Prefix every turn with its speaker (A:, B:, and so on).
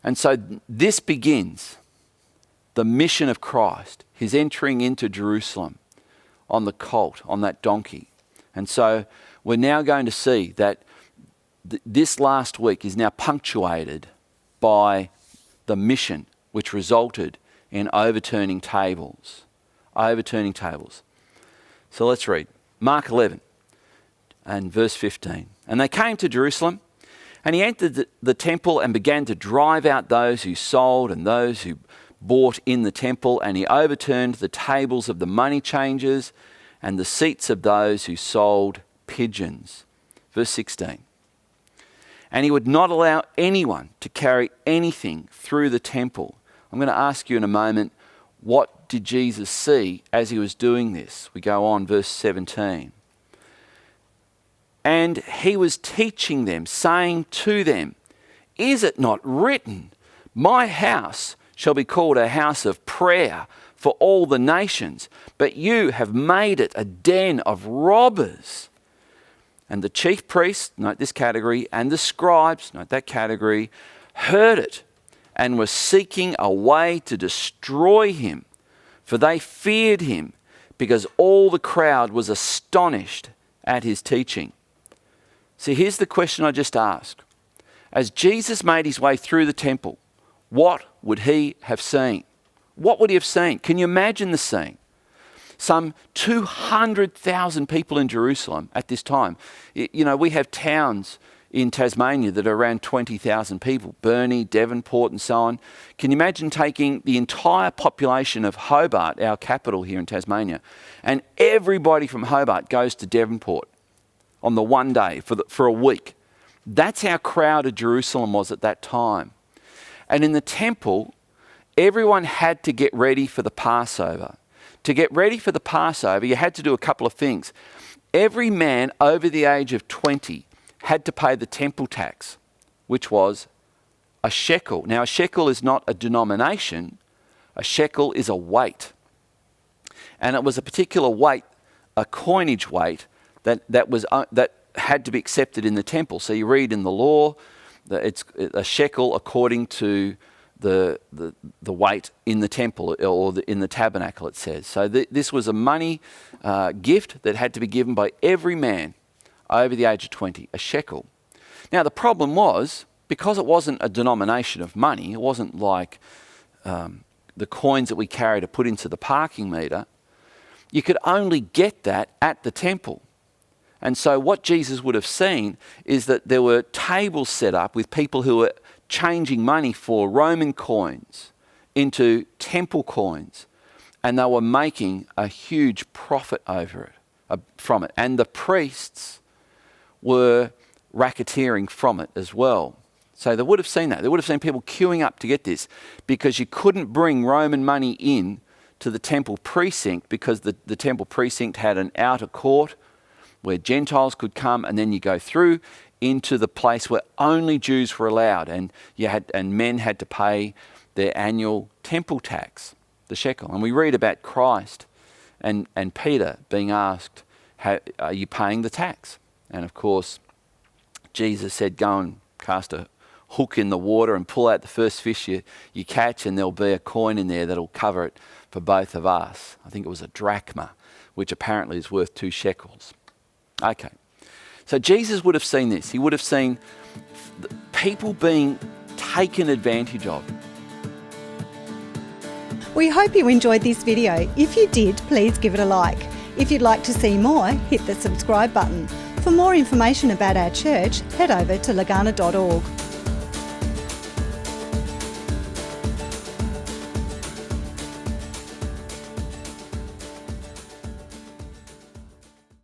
A: And so this begins the mission of Christ, his entering into Jerusalem on the colt, on that donkey. And so we're now going to see that this last week is now punctuated by the mission which resulted in overturning tables. Overturning tables. So let's read. Mark 11 and verse 15. And they came to Jerusalem, and he entered the temple and began to drive out those who sold and those who bought in the temple, and he overturned the tables of the money changers and the seats of those who sold pigeons. Verse 16. And he would not allow anyone to carry anything through the temple. I'm going to ask you in a moment, what did Jesus see as he was doing this? We go on, verse 17. And he was teaching them, saying to them, is it not written, my house shall be called a house of prayer for all the nations, but you have made it a den of robbers. And the chief priests, note this category, and the scribes, note that category, heard it and were seeking a way to destroy him, for they feared him, because all the crowd was astonished at his teaching. See, here's the question I just asked. As Jesus made his way through the temple, what would he have seen? What would he have seen? Can you imagine the scene? Some 200,000 people in Jerusalem at this time. You know, we have towns in Tasmania that are around 20,000 people, Burnie, Devonport and so on. Can you imagine taking the entire population of Hobart, our capital here in Tasmania, and everybody from Hobart goes to Devonport on the one day for a week? That's how crowded Jerusalem was at that time. And in the temple, everyone had to get ready for the Passover. To get ready for the Passover, you had to do a couple of things. Every man over the age of 20 had to pay the temple tax, which was a shekel. Now, a shekel is not a denomination. A shekel is a weight. And it was a particular weight, a coinage weight, that had to be accepted in the temple. So you read in the law that it's a shekel according to the weight in the temple or in the tabernacle, it says. So this was a money gift that had to be given by every man over the age of 20, a shekel. Now the problem was, because it wasn't a denomination of money, it wasn't like the coins that we carry to put into the parking meter, you could only get that at the temple. And so what Jesus would have seen is that there were tables set up with people who were changing money for Roman coins into temple coins, and they were making a huge profit over it, from it. And the priests were racketeering from it as well. So they would have seen that. They would have seen people queuing up to get this, because you couldn't bring Roman money in to the temple precinct, because the temple precinct had an outer court where Gentiles could come, and then you go through into the place where only Jews were allowed, and men had to pay their annual temple tax, the shekel. And we read about Christ and Peter being asked, are you paying the tax? And of course, Jesus said, go and cast a hook in the water and pull out the first fish you catch, and there'll be a coin in there that'll cover it for both of us. I think it was a drachma, which apparently is worth 2 shekels. Okay. So Jesus would have seen this. He would have seen people being taken advantage of.
B: We hope you enjoyed this video. If you did, please give it a like. If you'd like to see more, hit the subscribe button. For more information about our church, head over to lagana.org.